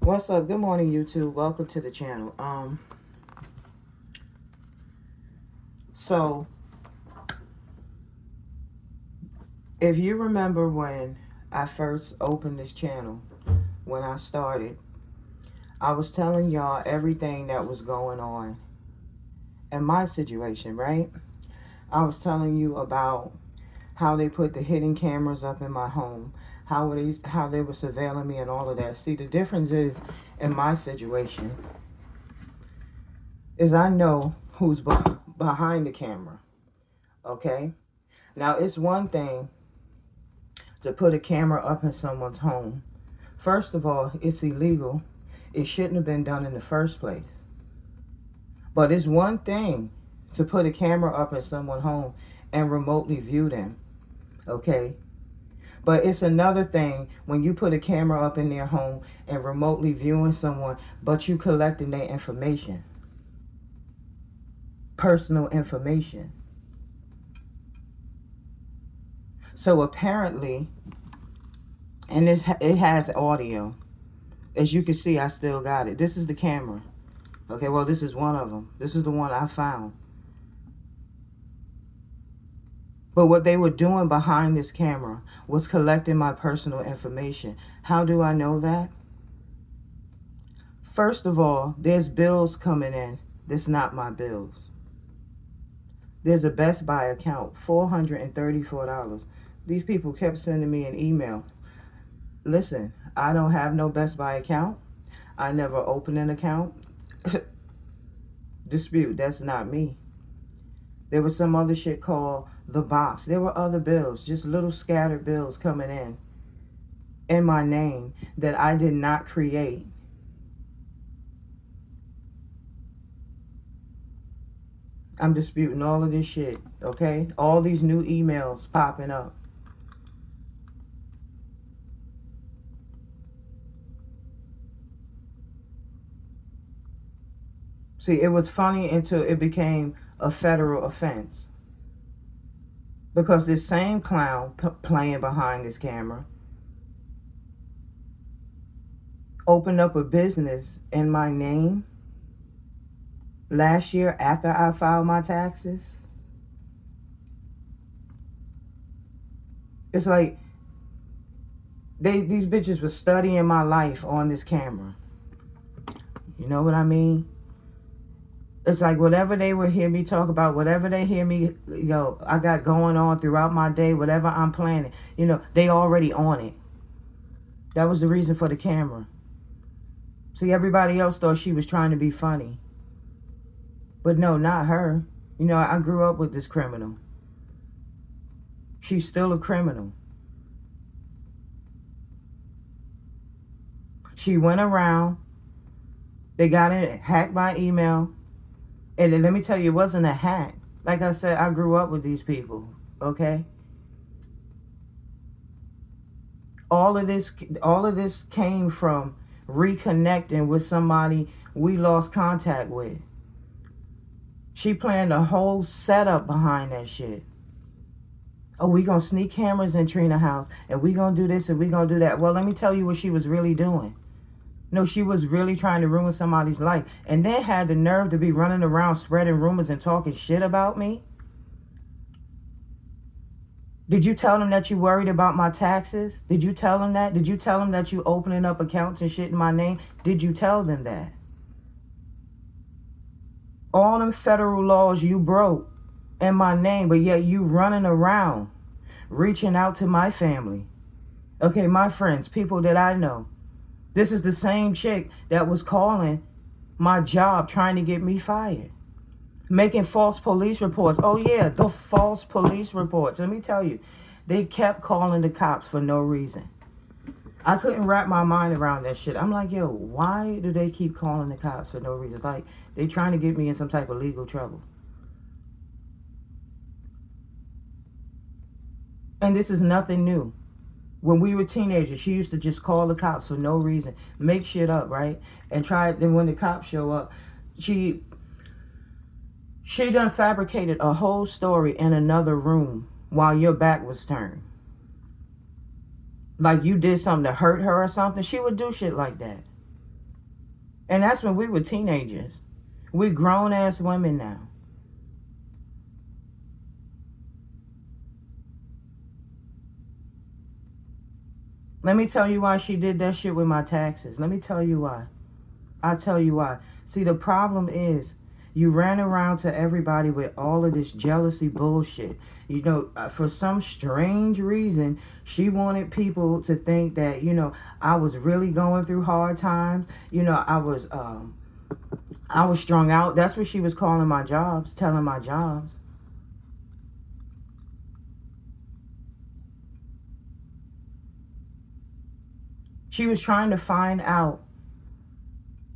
What's up? Good morning, YouTube. Welcome to the channel. So if you remember when I first opened this channel, when I started, I was telling y'all everything that was going on in my situation, right? I was telling you about how they put the hidden cameras up in my home, how they were surveilling me and all of that. See, the difference is in my situation is I know who's behind the camera, okay? Now, it's one thing to put a camera up in someone's home. First of all, it's illegal. It shouldn't have been done in the first place. But it's one thing to put a camera up in someone's home and remotely view them, okay? But it's another thing when you put a camera up in their home and remotely viewing someone, but you collecting their information, personal information. So apparently, and it has audio. As you can see, I still got it. This is the camera. Okay, well, this is one of them. This is the one I found. But what they were doing behind this camera was collecting my personal information. How do I know that? First of all, there's bills coming in. That's not my bills. There's a Best Buy account, $434. These people kept sending me an email. Listen, I don't have no Best Buy account. I never opened an account. Dispute, that's not me. There was some other shit called the box. There were other bills, just little scattered bills coming in my name that I did not create. I'm disputing all of this shit, okay? All these new emails popping up. See, it was funny until it became a federal offense. Because this same clown playing behind this camera opened up a business in my name last year after I filed my taxes. It's like these bitches were studying my life on this camera. You know what I mean? It's like whatever they would hear me talk about, whatever they hear me, I got going on throughout my day, whatever I'm planning, they already on it. That was the reason for the camera. See, everybody else thought she was trying to be funny. But no, not her. I grew up with this criminal. She's still a criminal. She went around. They got it hacked by email. And then let me tell you, it wasn't a hack. Like I said, I grew up with these people, okay? All of this came from reconnecting with somebody we lost contact with. She planned a whole setup behind that shit. Oh, we gonna sneak cameras in Trina's house, and we gonna do this, and we gonna do that. Well, let me tell you what she was really doing. No, she was really trying to ruin somebody's life. And then had the nerve to be running around spreading rumors and talking shit about me. Did you tell them that you worried about my taxes? Did you tell them that? Did you tell them that you opening up accounts and shit in my name? Did you tell them that? All them federal laws you broke in my name, but yet you running around reaching out to my family. Okay, my friends, people that I know. This is the same chick that was calling my job trying to get me fired. Making false police reports. Oh yeah, the false police reports. Let me tell you, they kept calling the cops for no reason. I couldn't wrap my mind around that shit. I'm like, yo, why do they keep calling the cops for no reason? Like, they trying to get me in some type of legal trouble. And this is nothing new. When we were teenagers, she used to just call the cops for no reason, make shit up, right? And then when the cops show up, she done fabricated a whole story in another room while your back was turned. Like you did something to hurt her or something. She would do shit like that. And that's when we were teenagers. We're grown-ass women now. Let me tell you why she did that shit with my taxes. Let me tell you why. I'll tell you why. See, the problem is you ran around to everybody with all of this jealousy bullshit. You know, for some strange reason, she wanted people to think that, you know, I was really going through hard times. You know, I was strung out. That's what she was calling my jobs, telling my jobs. She was trying to find out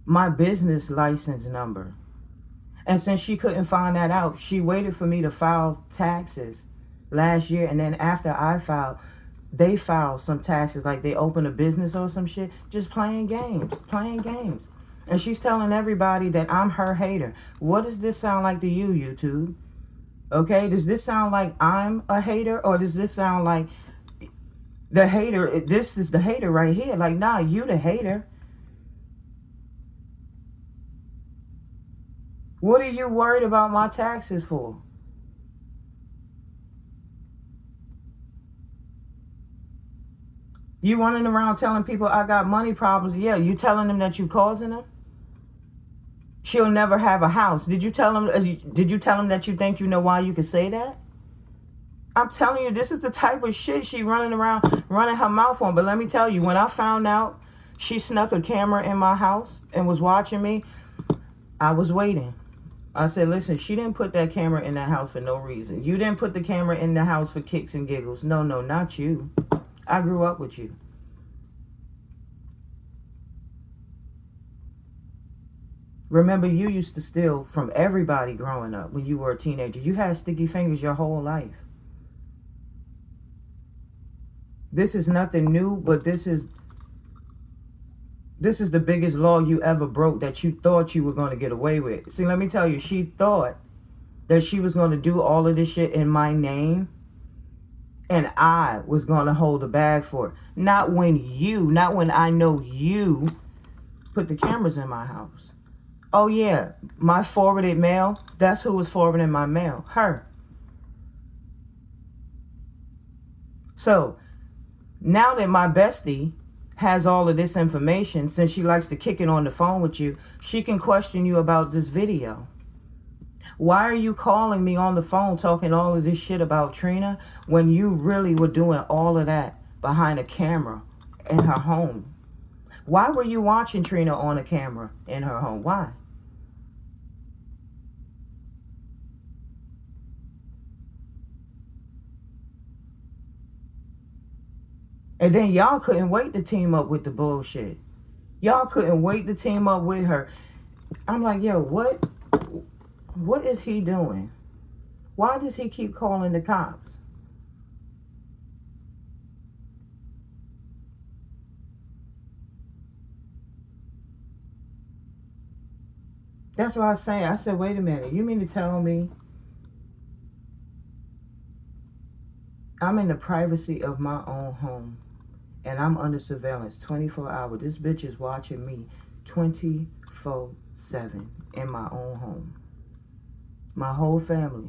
my business license number. And since she couldn't find that out, she waited for me to file taxes last year. And then after I filed, they filed some taxes, like they opened a business or some shit, just playing games, playing games. And she's telling everybody that I'm her hater. What does this sound like to you, YouTube? Okay, does this sound like I'm a hater, or does this sound like the hater? This is the hater right here. Like, nah, you the hater. What are you worried about my taxes for? You running around telling people I got money problems. Yeah, you telling them that you causing them? She'll never have a house. Did you tell them that you think you know why you could say that? I'm telling you, this is the type of shit she running around, running her mouth on. But let me tell you, when I found out she snuck a camera in my house and was watching me, I was waiting. I said, listen, she didn't put that camera in that house for no reason. You didn't put the camera in the house for kicks and giggles. No, not you. I grew up with you. Remember, you used to steal from everybody growing up when you were a teenager. You had sticky fingers your whole life. This is nothing new, but this is the biggest law you ever broke that you thought you were going to get away with. See, let me tell you, she thought that she was going to do all of this shit in my name, and I was going to hold the bag for it. Not when I know you put the cameras in my house. Oh yeah, my forwarded mail, that's who was forwarding my mail. Her. So, now that my bestie has all of this information, since she likes to kick it on the phone with you, she can question you about this video. Why are you calling me on the phone talking all of this shit about Trina when you really were doing all of that behind a camera in her home? Why were you watching Trina on a camera in her home? Why? And then y'all couldn't wait to team up with the bullshit. Y'all couldn't wait to team up with her. I'm like, yo, what is he doing? Why does he keep calling the cops? That's what I said, wait a minute. You mean to tell me I'm in the privacy of my own home and I'm under surveillance 24 hours? This bitch is watching me 24/7 in my own home. My whole family.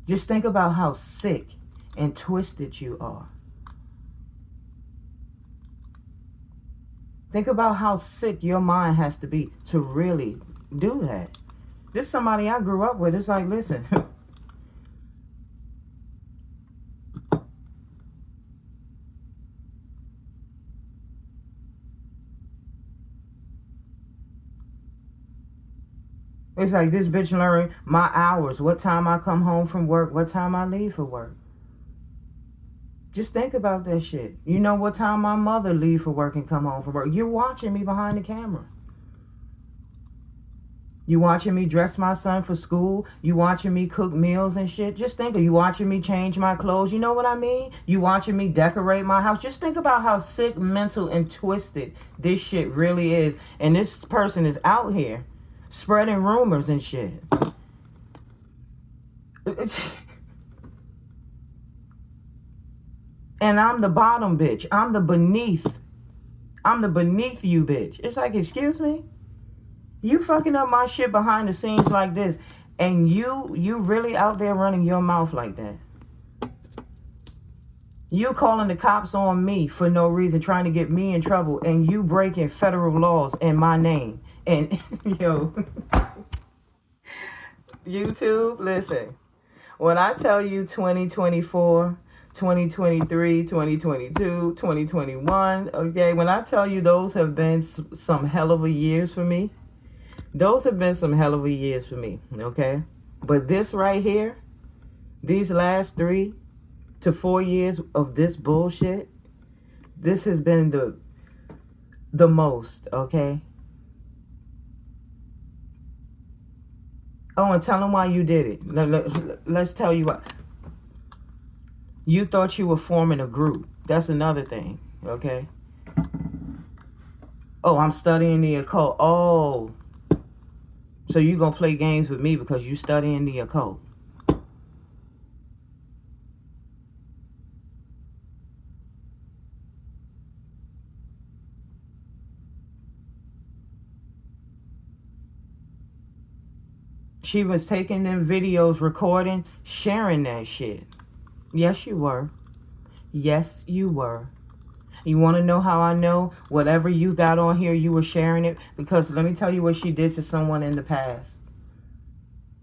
Just think about how sick and twisted you are. Think about how sick your mind has to be to really do that. This is somebody I grew up with. It's like, listen. It's like this bitch learning my hours, what time I come home from work, what time I leave for work. Just think about that shit. You know what time my mother leave for work and come home from work. You're watching me behind the camera. You watching me dress my son for school. You watching me cook meals and shit. Just think of you watching me change my clothes. You know what I mean? You watching me decorate my house. Just think about how sick, mental, and twisted this shit really is. And this person is out here spreading rumors and shit. And I'm the bottom bitch. I'm the beneath. I'm the beneath you bitch. It's like, excuse me? You fucking up my shit behind the scenes like this. And you really out there running your mouth like that. You calling the cops on me for no reason, trying to get me in trouble, and you breaking federal laws in my name. And, yo, YouTube, listen. When I tell you 2024, 2023, 2022, 2021, okay, when I tell you those have been some hell of a years for me, those have been some hell of a years for me, okay? But this right here, these last 3 to 4 years of this bullshit, this has been the most, okay? Oh, and tell them why you did it. Let's tell you what. You thought you were forming a group. That's another thing, okay? Oh, I'm studying the occult. Oh, so you gonna play games with me because you studying the occult. She was taking them videos, recording, sharing that shit. Yes, you were. Yes, you were. You want to know how I know? Whatever you got on here, you were sharing it. Because let me tell you what she did to someone in the past.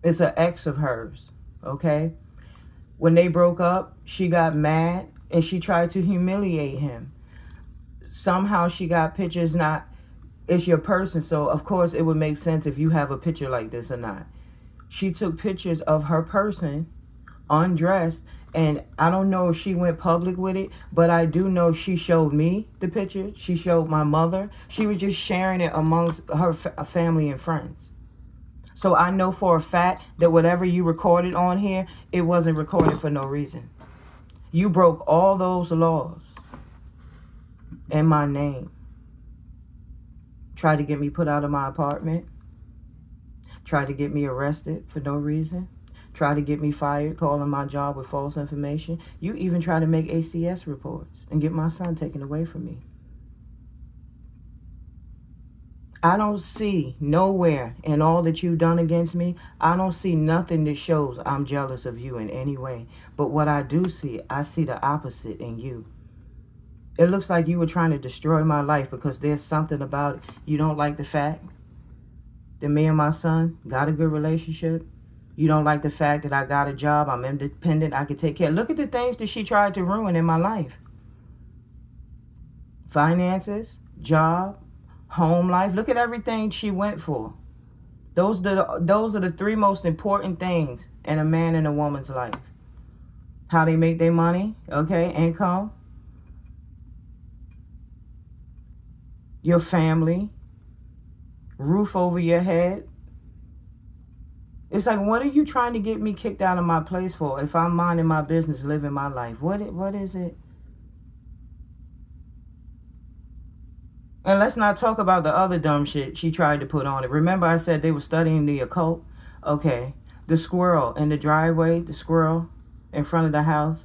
It's an ex of hers, okay? When they broke up, she got mad and she tried to humiliate him. Somehow she got pictures, not, it's your person, so of course it would make sense if you have a picture like this or not. She took pictures of her person, undressed, and I don't know if she went public with it, but I do know she showed me the picture. She showed my mother. She was just sharing it amongst her family and friends. So I know for a fact that whatever you recorded on here, it wasn't recorded for no reason. You broke all those laws in my name. Tried to get me put out of my apartment. Tried to get me arrested for no reason. Tried to get me fired, calling my job with false information. You even tried to make ACS reports and get my son taken away from me. I don't see nowhere in all that you've done against me, I don't see nothing that shows I'm jealous of you in any way. But what I do see, I see the opposite in you. It looks like you were trying to destroy my life because there's something about it. You don't like the fact that me and my son got a good relationship. You don't like the fact that I got a job, I'm independent, I can take care. Look at the things that she tried to ruin in my life. Finances, job, home life. Look at everything she went for. Those are the 3 most important things in a man and a woman's life. How they make their money, okay, income, your family, roof over your head. It's like, what are you trying to get me kicked out of my place for if I'm minding my business, living my life? What is it? And let's not talk about the other dumb shit she tried to put on it. Remember I said they were studying the occult? Okay. The squirrel in the driveway, the squirrel in front of the house,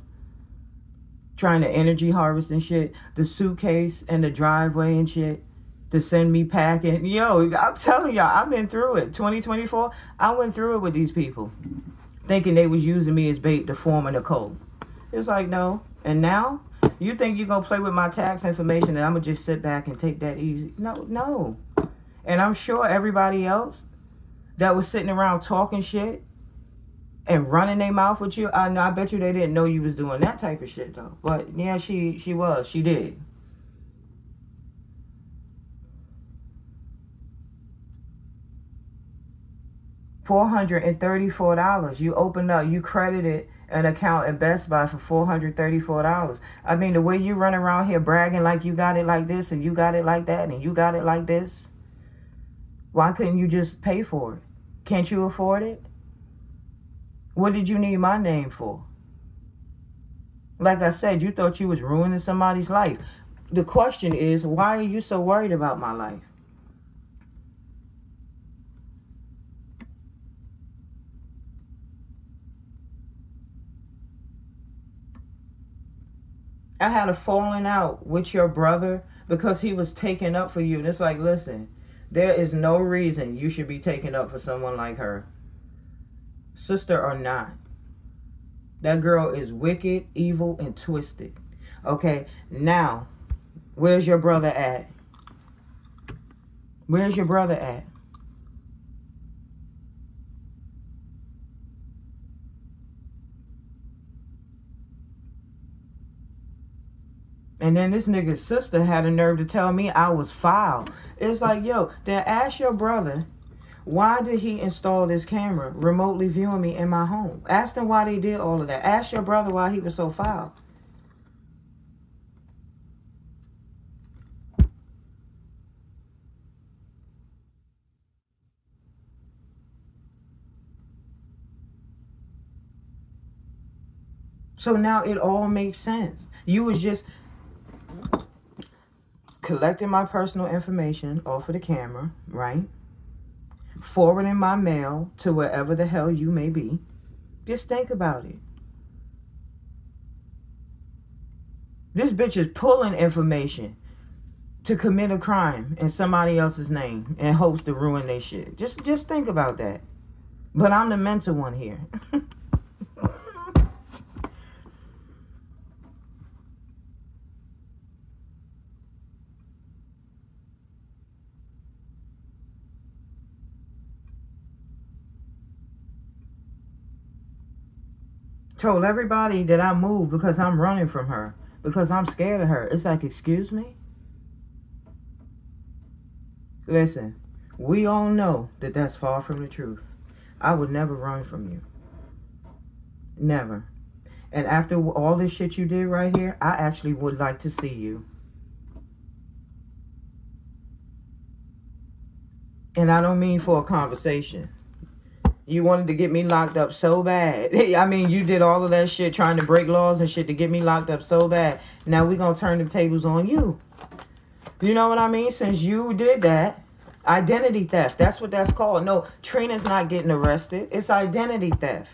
trying to energy harvest and shit. The suitcase in the driveway and shit to send me packing. Yo, I'm telling y'all, I've been through it. 2024, I went through it with these people, thinking they was using me as bait to form an occult. It was like, no. And now, you think you're going to play with my tax information and I'm going to just sit back and take that easy? No. And I'm sure everybody else that was sitting around talking shit and running their mouth with you, I bet you they didn't know you was doing that type of shit, though. But, yeah, she did. $434. You opened up, you credited an account at Best Buy for $434. I mean, the way you run around here bragging like you got it like this and you got it like that and you got it like this, why couldn't you just pay for it? Can't you afford it? What did you need my name for? Like I said, you thought you was ruining somebody's life. The question is, why are you so worried about my life? I had a falling out with your brother because he was taking up for you. And it's like, listen, there is no reason you should be taking up for someone like her. Sister or not. That girl is wicked, evil, and twisted. Okay, now, where's your brother at? Where's your brother at? And then this nigga's sister had a nerve to tell me I was foul. It's like, yo, then ask your brother, why did he install this camera remotely viewing me in my home? Ask them why they did all of that. Ask your brother why he was so foul. So now it all makes sense. You was just collecting my personal information off of the camera, right? Forwarding my mail to wherever the hell you may be. Just think about it. This bitch is pulling information to commit a crime in somebody else's name in hopes to ruin their shit. Just think about that. But I'm the mental one here. Told everybody that I moved because I'm running from her. Because I'm scared of her. It's like, excuse me? Listen, we all know that that's far from the truth. I would never run from you. Never. And after all this shit you did right here, I actually would like to see you. And I don't mean for a conversation. You wanted to get me locked up so bad. I mean, you did all of that shit trying to break laws and shit to get me locked up so bad. Now we gonna turn the tables on you. You know what I mean? Since you did that, identity theft. That's what that's called. No, Trina's not getting arrested. It's identity theft.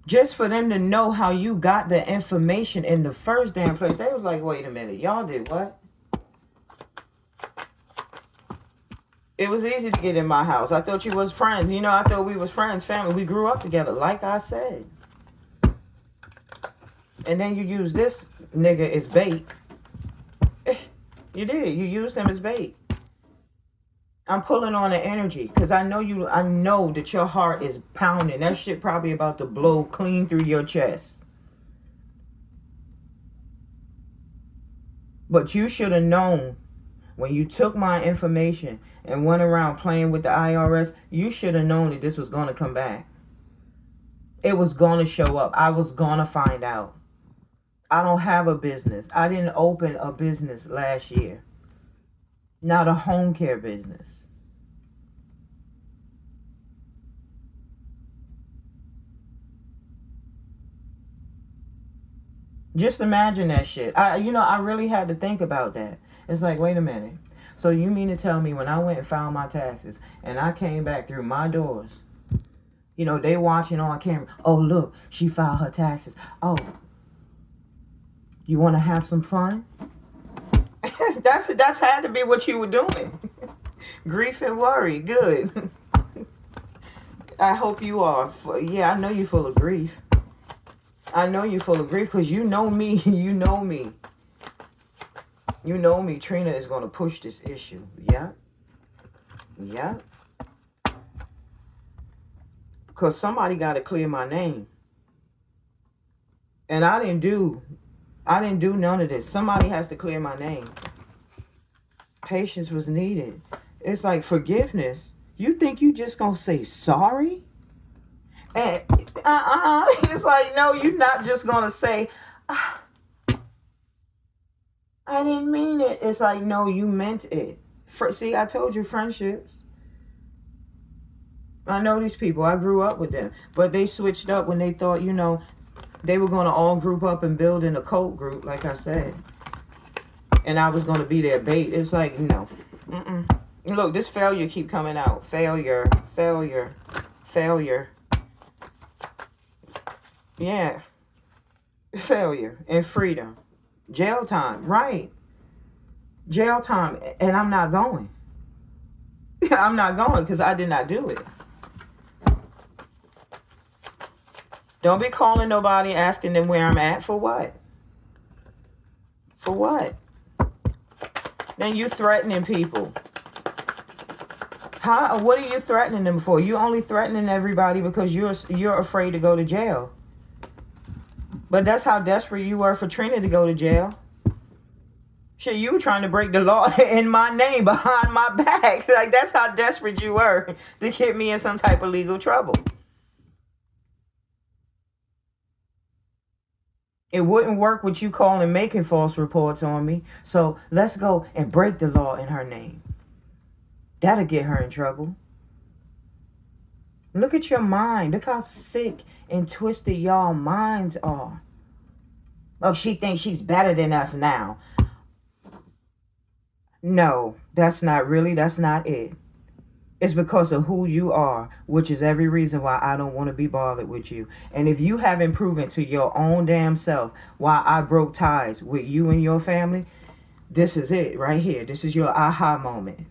Just for them to know how you got the information in the first damn place. They was like, wait a minute. Y'all did what? It was easy to get in my house. I thought you was friends. You know, I thought we was friends, family. We grew up together, like I said. And then you use this nigga as bait. You did. You used him as bait. I'm pulling on the energy because I know that your heart is pounding. That shit probably about to blow clean through your chest. But you should have known when you took my information and went around playing with the IRS, you should have known that this was going to come back. It was going to show up. I was going to find out. I don't have a business. I didn't open a business last year. Not a home care business. Just imagine that shit. I really had to think about that. It's like, wait a minute. So you mean to tell me when I went and filed my taxes and I came back through my doors, they watching on camera. Oh, look, she filed her taxes. Oh, you want to have some fun? That's had to be what you were doing. Grief and worry. Good. I hope you are. Yeah, I know you're full of grief. I know you're full of grief because you know me. You know me. You know me. Trina is going to push this issue. Yeah. Yeah. Because somebody got to clear my name. And I didn't do none of this. Somebody has to clear my name. Patience was needed. It's like forgiveness. You think you just going to say sorry? And it's like, no, you're not just going to say, I didn't mean it. It's like, no, you meant it. See, I told you friendships. I know these people. I grew up with them. But they switched up when they thought, they were going to all group up and build in a cult group, like I said. And I was going to be their bait. It's like, no. Look, this failure keep coming out. Failure, failure, failure. Yeah. Failure and freedom. Jail time, right. Jail time, and I'm not going. I'm not going because I did not do it. Don't be calling nobody asking them where I'm at. For what? For what? Then you threatening people. How? What are you threatening them for? You only threatening everybody because you're afraid to go to jail. But that's how desperate you were for Trina to go to jail. Shit, you were trying to break the law in my name behind my back. Like, that's how desperate you were to get me in some type of legal trouble. It wouldn't work with you calling making false reports on me. So let's go and break the law in her name. That'll get her in trouble. Look at your mind. Look how sick and twisted y'all minds are. Oh, she thinks she's better than us now. No, that's not it. It's because of who you are, which is every reason why I don't want to be bothered with you. And if you haven't proven to your own damn self why I broke ties with you and your family, this is it right here. This is your aha moment.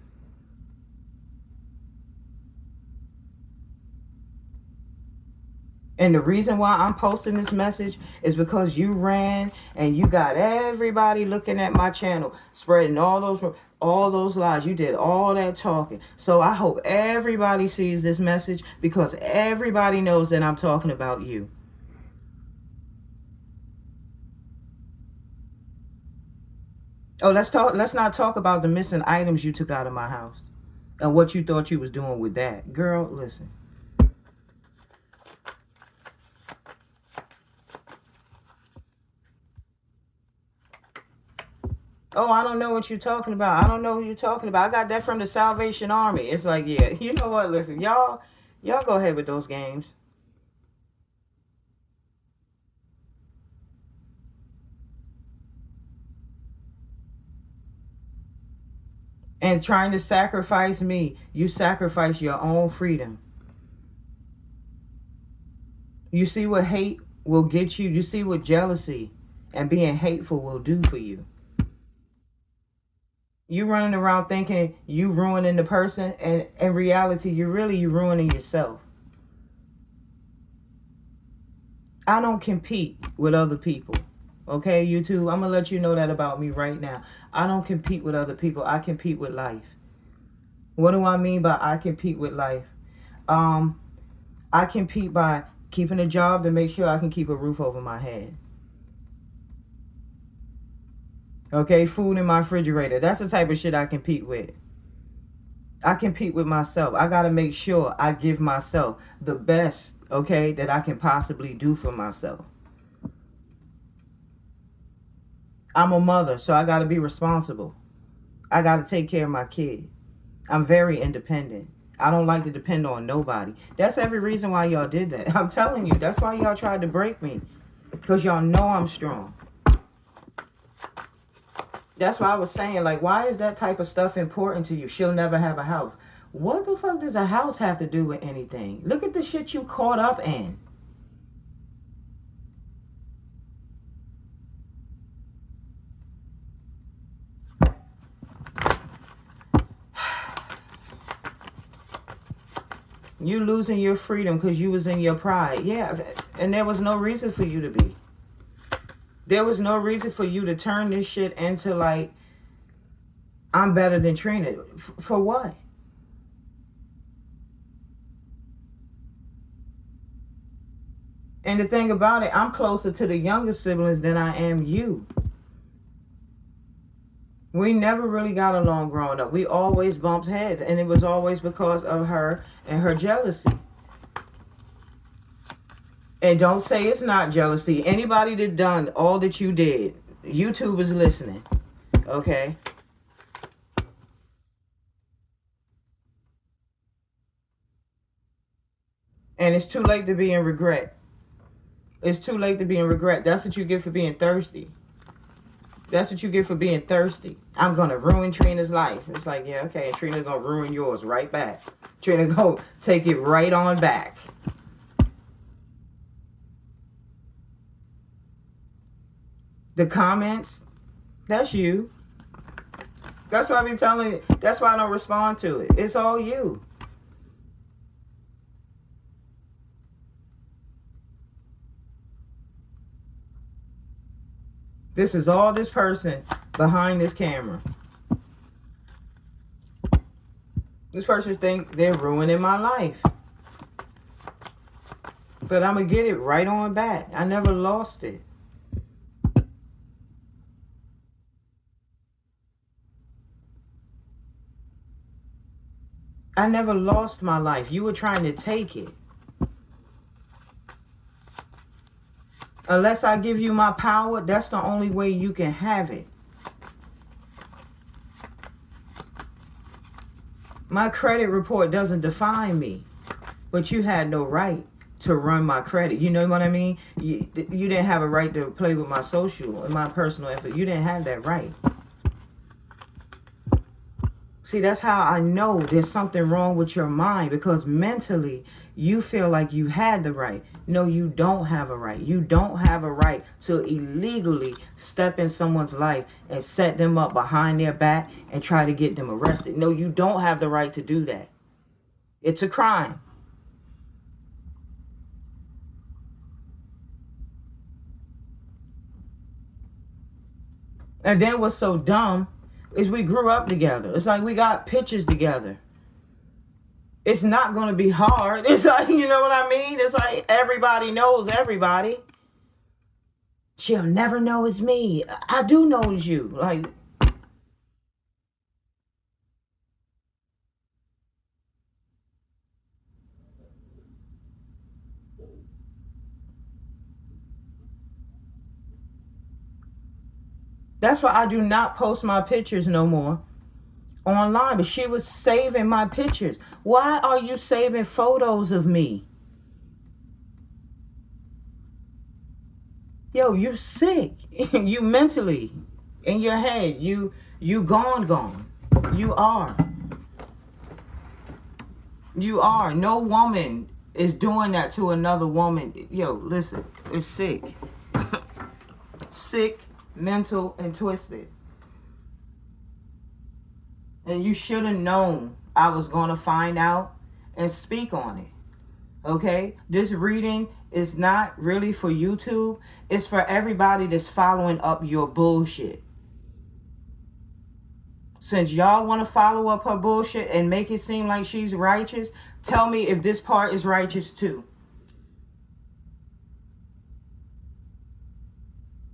And the reason why I'm posting this message is because you ran and you got everybody looking at my channel, spreading all those lies. You did all that talking. So I hope everybody sees this message because everybody knows that I'm talking about you. Oh, let's not talk about the missing items you took out of my house and what you thought you was doing with that. Girl, listen. Oh, I don't know what you're talking about. I don't know who you're talking about. I got that from the Salvation Army. It's like, yeah, you know what? Listen, y'all go ahead with those games. And trying to sacrifice me, you sacrifice your own freedom. You see what hate will get you. You see what jealousy and being hateful will do for you. You running around thinking you ruining the person, and in reality, you ruining yourself. I don't compete with other people. Okay, YouTube, I'm going to let you know that about me right now. I don't compete with other people. I compete with life. What do I mean by I compete with life? I compete by keeping a job to make sure I can keep a roof over my head. Okay, food in my refrigerator. That's the type of shit I compete with. I compete with myself. I got to make sure I give myself the best, okay, that I can possibly do for myself. I'm a mother, so I got to be responsible. I got to take care of my kid. I'm very independent. I don't like to depend on nobody. That's every reason why y'all did that. I'm telling you, that's why y'all tried to break me. Because y'all know I'm strong. That's why I was saying, like, why is that type of stuff important to you? She'll never have a house. What the fuck does a house have to do with anything? Look at the shit you caught up in. You losing your freedom because you was in your pride. Yeah, and there was no reason for you to be. There was no reason for you to turn this shit into, like, I'm better than Trina. For what? And the thing about it, I'm closer to the younger siblings than I am you. We never really got along growing up. We always bumped heads, and it was always because of her and her jealousy. And don't say it's not jealousy. Anybody that done all that you did, YouTube is listening. Okay? And it's too late to be in regret. It's too late to be in regret. That's what you get for being thirsty. That's what you get for being thirsty. I'm going to ruin Trina's life. It's like, yeah, okay, and Trina's going to ruin yours right back. Trina going to take it right on back. The comments, that's you. That's why I be telling you. That's why I don't respond to it. It's all you. This is all this person behind this camera. This person think they're ruining my life. But I'm going to get it right on back. I never lost it. I never lost my life. You were trying to take it. Unless I give you my power, that's the only way you can have it. My credit report doesn't define me. But you had no right to run my credit. You know what I mean? You didn't have a right to play with my social and my personal info. You didn't have that right. See, that's how I know there's something wrong with your mind, because mentally you feel like you had the right. No, you don't have a right. You don't have a right to illegally step in someone's life and set them up behind their back and try to get them arrested. No, you don't have the right to do that. It's a crime. And then what's so dumb is we grew up together. It's like we got pictures together. It's not going to be hard. It's like, you know what I mean? It's like everybody knows everybody. She'll never know it's me. I do know it's you. Like, that's why I do not post my pictures no more online. But she was saving my pictures. Why are you saving photos of me? Yo, you sick. You mentally, in your head, you gone. You are. You are. No woman is doing that to another woman. Yo, listen, it's sick. Sick, mental, and twisted. And you should have known I was going to find out and speak on it. Okay? This reading is not really for YouTube. It's for everybody that's following up your bullshit. Since y'all want to follow up her bullshit and make it seem like she's righteous, tell me if this part is righteous too.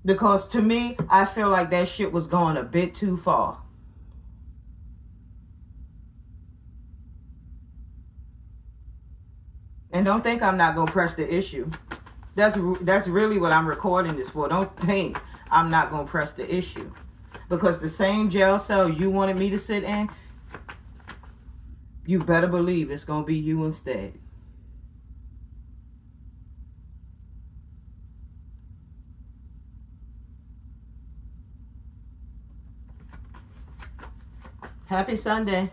Because to me, I feel like that shit was going a bit too far. And don't think I'm not going to press the issue. That's really what I'm recording this for. Don't think I'm not going to press the issue. Because the same jail cell you wanted me to sit in, you better believe it's going to be you instead. Happy Sunday.